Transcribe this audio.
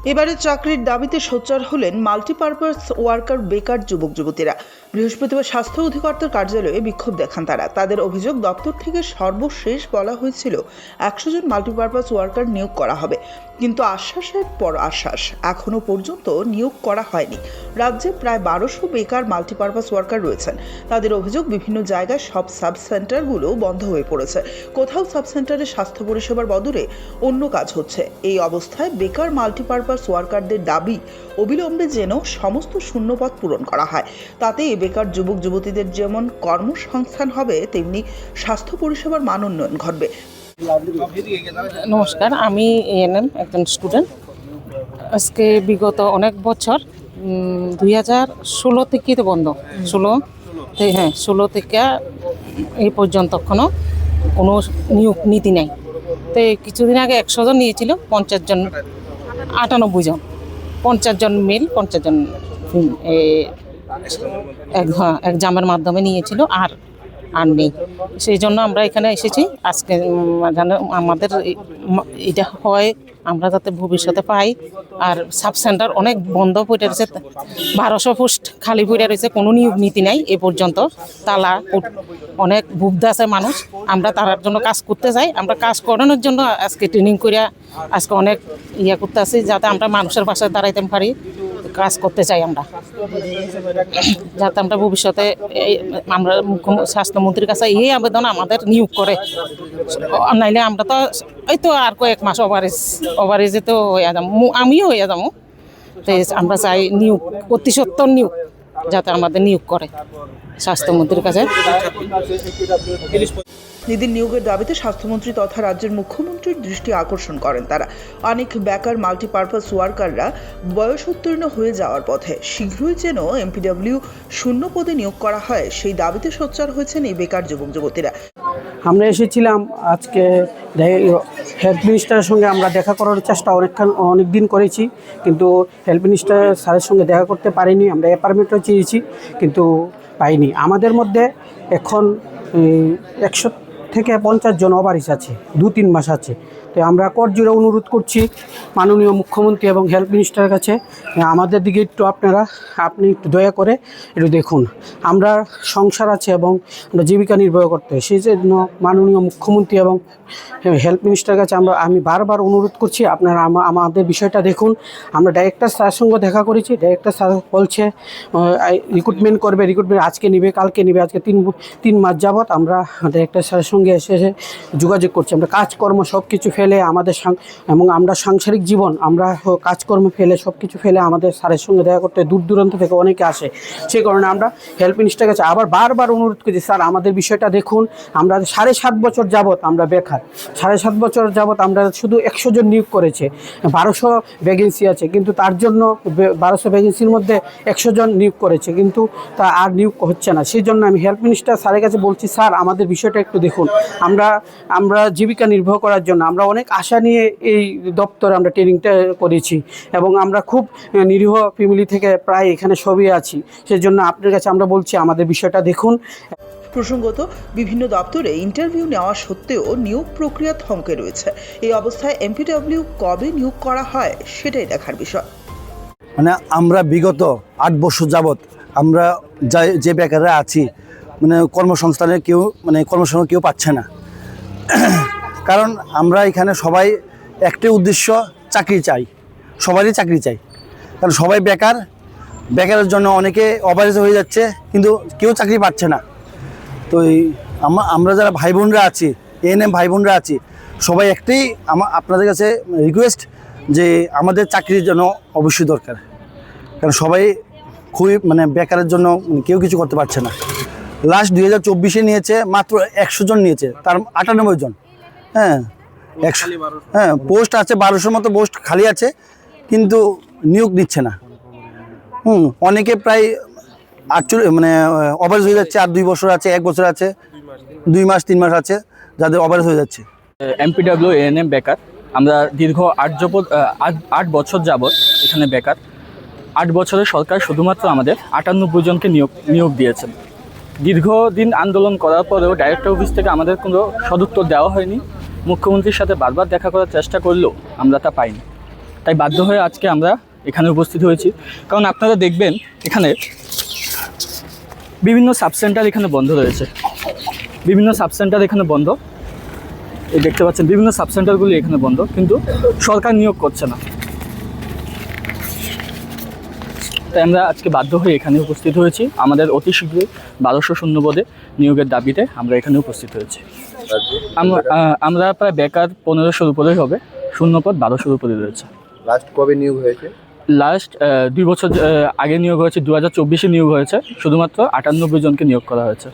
এবারে চাকরির দাবিতে সোচ্চার হলেন মাল্টিপারপাস ওয়ার্কার বেকার যুবক যুবতীরা। বৃহস্পতিবার স্বাস্থ্য অধিকর্তার কার্যালয়ে বিক্ষোভ দেখান তারা। তাদের অভিযোগ, দপ্তর থেকে সর্বশেষ বলা হয়েছিল 100 জন মাল্টিপারপাস ওয়ার্কার নিয়োগ করা হবে, কিন্তু আশ্বাসের পর আশ্বাস, এখনো পর্যন্ত নিয়োগ করা হয়নি। রাজ্যে প্রায় 1200 বেকার মাল্টিপারপাস ওয়ার্কার রয়েছেন। তাদের অভিযোগ, বিভিন্ন জায়গায় সব সাব সেন্টারগুলো বন্ধ হয়ে পড়েছে। কোথাও সাব সেন্টারে স্বাস্থ্য পরিষেবার বদলে অন্য কাজ হচ্ছে। এই অবস্থায় বেকার মাল্টিপারপাস ওয়ার্কারদের দাবি, অবিলম্বে যেন সমস্ত শূন্যপদ পূরণ করা হয়। তাতে বেকার যুবক যুবতীদের যেমন কর্মসংস্থান হবে, তেমনি স্বাস্থ্য পরিষেবার মান উন্নয়ন ঘটবে। নমস্কার, আমি এএনএম একজন স্টুডেন্ট। আজকে বিগত অনেক বছর 2016 থেকে তো বন্ধ, 16 থেকে এই পর্যন্ত কোনো নিয়োগ নীতি নাই। তো কিছুদিন আগে 100 জন নিয়েছিল, 50 জন, 98 জন, 50 জন মেল, 50 জন এক্সামের মাধ্যমে নিয়েছিল, আর নেই। সেই জন্য আমরা এখানে এসেছি আজকে, যেন আমাদের এটা হয়, আমরা যাতে ভবিষ্যতে পাই। আর সাব সেন্টার অনেক বন্ধ পড়ে রয়েছে, 1200 পোস্ট খালি পড়ে রয়েছে, কোনো নিয়োগ নীতি নাই এ পর্যন্ত। তালা অনেক ভুগতে আছে মানুষ। আমরা তার জন্য কাজ করতে চাই, আমরা কাজ করানোর জন্য আজকে ট্রেনিং করে আজকে অনেক করতে আছি, যাতে আমরা মানুষের পাশে দাঁড়াইতে পারি, কাজ করতে চাই আমরা, যাতে আমরা ভবিষ্যতে আমরা স্বাস্থ্যমন্ত্রীর কাছে এই আবেদন আমাদের নিয়োগ করে। নাইলে আমরা তো এই তো আর কয়েক মাস ওভারেজে তো হয়ে যাবো, আমিও হয়ে যাবো। তো আমরা চাই নিয়োগ, অতি সত্বর নিয়োগ, যাতে আমাদের নিয়োগ করে স্বাস্থ্যমন্ত্রীর কাছে। এদিন নিয়োগের দাবিতে স্বাস্থ্যমন্ত্রী তথা রাজ্যের মুখ্যমন্ত্রীর দৃষ্টি আকর্ষণ করেন তারা। অনেক বেকার মাল্টিপারপাস ওয়ার্কাররা বয়সোত্তীর্ণ হয়ে যাওয়ার পথে, শীঘ্রই যেন এমপিডব্লিউ শূন্য পদে নিয়োগ করা হয়, সেই দাবিতে সোচ্চার হয়েছেন এই বেকার যুবক যুবতীরা। আমরা এসেছিলাম আজকে হেলথ মিনিস্টারের সঙ্গে আমরা দেখা করার চেষ্টা অনেক দিন করেছি, কিন্তু হেলথ মিনিস্টার স্যারের সঙ্গে দেখা করতে পারিনি। আমরা অ্যাপার্টমেন্টও চেয়েছি, কিন্তু পাইনি। আমাদের মধ্যে এখন 100 থেকে 50 জন ওভারিজ আছে, 2-3 মাস আছে। তো আমরা করজোড়ে অনুরোধ করছি মাননীয় মুখ্যমন্ত্রী এবং হেলথ মিনিস্টারের কাছে, আমাদের দিকে আপনি একটু দয়া করে একটু দেখুন। আমরা সংসার আছে এবং আমরা জীবিকা নির্বাহ করতে হয়, সেই জন্য মাননীয় মুখ্যমন্ত্রী এবং হেলথ মিনিস্টারের কাছে আমি বারবার অনুরোধ করছি, আপনারা আমাদের বিষয়টা দেখুন। আমরা ডাইরেক্টর স্যারের সঙ্গে দেখা করেছি, ডাইরেক্টর স্যার বলছে রিক্রুটমেন্ট করবে, আজকে নিবে, কালকে নিবে। আজকে 3 মাস যাবৎ আমরা ডাইরেক্টর স্যারের সঙ্গে এসে যোগাযোগ করছি। আমরা কাজকর্ম সব কিছু ফেলে এবং আমরা সাংসারিক জীবন, আমরা কাজকর্ম ফেলে সব কিছু ফেলে আমাদের স্যারের সঙ্গে দেখা করতে দূর দূরান্ত থেকে অনেকে আসে। সেই কারণে আমরা হেলথ মিনিস্টারের কাছে আবার বারবার অনুরোধ করছি, স্যার আমাদের বিষয়টা দেখুন। আমরা 7.5 বছর যাবৎ আমরা বেকার, 7.5 বছর যাবৎ আমরা শুধু 100 জন নিয়োগ করেছে, 1200 ভ্যাকেন্সি আছে, কিন্তু তার জন্য 1200 ভ্যাকেন্সির মধ্যে 100 জন নিয়োগ করেছে, কিন্তু তা আর নিয়োগ হচ্ছে না। সেই জন্য আমি হেলথ মিনিস্টার স্যারের কাছে বলছি, স্যার আমাদের বিষয়টা একটু দেখুন। আমরা জীবিকা নির্বাহ করার জন্য আমরা অনেক আশা নিয়ে এই দপ্তরে আমরা ট্রেনিংটা করেছি, এবং আমরা খুব নিরীহ ফ্যামিলি থেকে প্রায় এখানে সবই আছি। সেই জন্য আপনার কাছে আমরা বলছি, আমাদের বিষয়টা দেখুন। প্রসঙ্গত, বিভিন্ন দপ্তরে ইন্টারভিউ নেওয়া সত্ত্বেও নিয়োগ প্রক্রিয়া থমকে রয়েছে। এই অবস্থায় এমপিডব্লিউ কবে নিয়োগ করা হয়, সেটাই দেখার বিষয়। মানে আমরা বিগত 8 বছর যাবৎ আমরা যে বেকাররা আছি, কর্মসংস্থানের কর্মসংস্থান কেউ পাচ্ছে না। কারণ আমরা এখানে সবাই একটাই উদ্দেশ্য, চাকরি চাই, সবারই চাকরি চাই। কারণ সবাই বেকারের জন্য অনেকে অপারেজ হয়ে যাচ্ছে, কিন্তু কেউ চাকরি পাচ্ছে না। তো আমরা যারা ভাই বোনরা আছি, এএনএম ভাই বোনরা আছি, সবাই একটাই আপনাদের কাছে রিকোয়েস্ট যে আমাদের চাকরির জন্য অবশ্যই দরকার। কারণ সবাই খুবই বেকারের জন্য কেউ কিছু করতে পারছে না। লাস্ট 2024-এ নিয়েছে মাত্র 100 জন নিয়েছে, তার 98 জন। হ্যাঁ, পোস্ট আছে 1200 মতো পোস্ট খালি আছে, কিন্তু নিয়োগ নিচ্ছে না। অনেকে প্রায় 48 অপারেজ হয়ে যাচ্ছে, আর 2 বছর আছে, 1 বছর আছে, 2 মাস 3 মাস আছে, যাদের অপারেজ হয়ে যাচ্ছে। এমপিডব্লিউ এএনএম বেকার, আমরা দীর্ঘ 8 বছর যাবৎ এখানে বেকার। 8 বছরে সরকার শুধুমাত্র আমাদের 98 জনকে নিয়োগ দিয়েছেন। দীর্ঘদিন আন্দোলন করার পরেও ডাইরেক্টর অফিস থেকে আমাদের কোনো সদুত্তর দেওয়া হয়নি। মুখ্যমন্ত্রীর সাথে বারবার দেখা করার চেষ্টা করলেও আমরা তা পাইনি। তাই বাধ্য হয়ে আজকে আমরা এখানে উপস্থিত হয়েছি। কারণ আপনারা দেখবেন এখানে বিভিন্ন সাবসেন্টার এখানে বন্ধ রয়েছে, বিভিন্ন সাবসেন্টার এখানে বন্ধ, এই দেখতে পাচ্ছেন বিভিন্ন সাবসেন্টারগুলি এখানে বন্ধ, কিন্তু সরকার নিয়োগ করছে না। তাই আমরা আজকে বাধ্য হয়ে এখানে উপস্থিত হয়েছি। আমাদের অতি শীঘ্রই 1200 শূন্যপদে নিয়োগের দাবিতে আমরা এখানে উপস্থিত হয়েছি। আমরা প্রায় বেকার 1500-র উপরেই হবে, শূন্যপদ 1200-র উপরে রয়েছে। লাস্ট কবে নিয়োগ হয়েছে? লাস্ট 2 বছর আগে নিয়োগ হয়েছে, 2024-এ নিয়োগ হয়েছে, শুধুমাত্র 98 জনকে নিয়োগ করা হয়েছে।